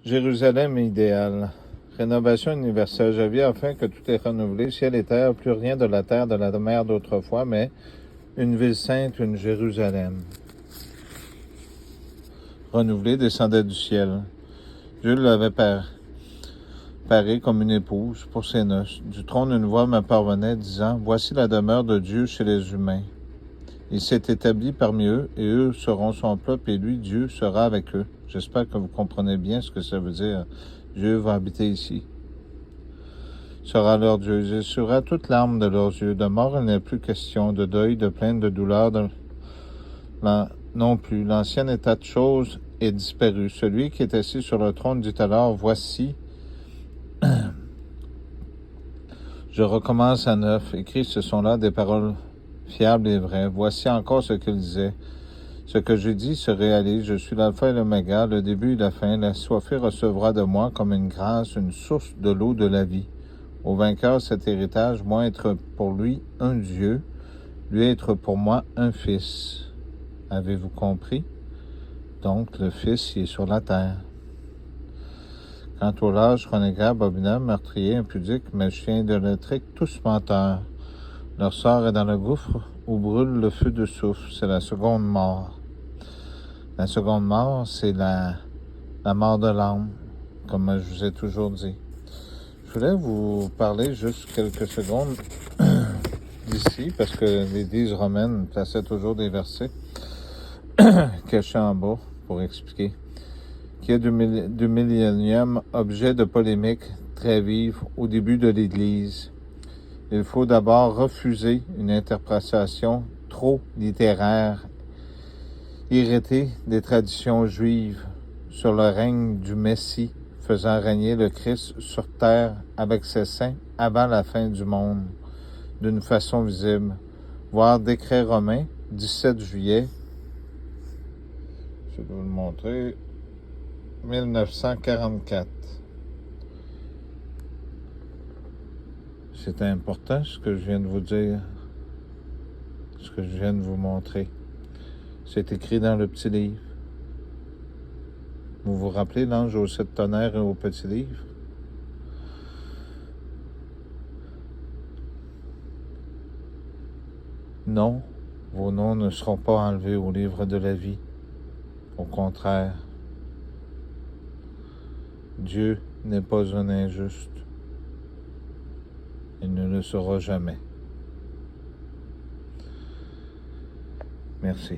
Jérusalem idéale. Rénovation universelle. Je vis afin que tout est renouvelé, ciel et terre, plus rien de la terre, de la mer d'autrefois, mais une ville sainte, une Jérusalem. Renouvelée descendait du ciel. Dieu l'avait paré comme une épouse pour ses noces. Du trône, une voix me parvenait, disant, « Voici la demeure de Dieu chez les humains. Il s'est établi parmi eux, et eux seront son peuple, et lui, Dieu, sera avec eux. » J'espère que vous comprenez bien ce que ça veut dire. Dieu va habiter ici. Sera leur Dieu. Il essuiera toute larme de leurs yeux. De mort, il n'est plus question. De deuil, de plainte, de douleur, non plus. L'ancien état de choses est disparu. Celui qui est assis sur le trône dit alors, « Voici, je recommence à neuf. » Écrit, ce sont là des paroles fiables et vraies. Voici encore ce qu'il disait. Ce que je dis se réalise. Je suis l'alpha et l'oméga, le début et la fin. L'assoiffé recevra de moi comme une grâce, une source de l'eau de la vie. Au vainqueur cet héritage, moi être pour lui un Dieu, lui être pour moi un fils. Avez-vous compris? Donc le Fils il est sur la terre. Quant au lâche, renégat, abominable, meurtrier, impudique, magicien, idolâtrique, tous menteurs. Leur sort est dans le gouffre où brûle le feu de soufre. C'est la seconde mort. La seconde mort, c'est la mort de l'âme, comme je vous ai toujours dit. Je voulais vous parler juste quelques secondes d'ici, parce que l'Église romaine plaçait toujours des versets cachés en bas pour expliquer. Qui est du millénium objet de polémique très vive au début de l'Église. Il faut d'abord refuser une interprétation trop littéraire, irritée des traditions juives sur le règne du Messie, faisant régner le Christ sur terre avec ses saints avant la fin du monde, d'une façon visible. Voir décret romain, 17 juillet, je vais vous le montrer, 1944. C'est important ce que je viens de vous dire, ce que je viens de vous montrer. C'est écrit dans le petit livre. Vous vous rappelez l'ange aux 7 tonnerres et au petit livre? Non, vos noms ne seront pas enlevés au livre de la vie. Au contraire, Dieu n'est pas un injuste. Il ne le sera jamais. Merci.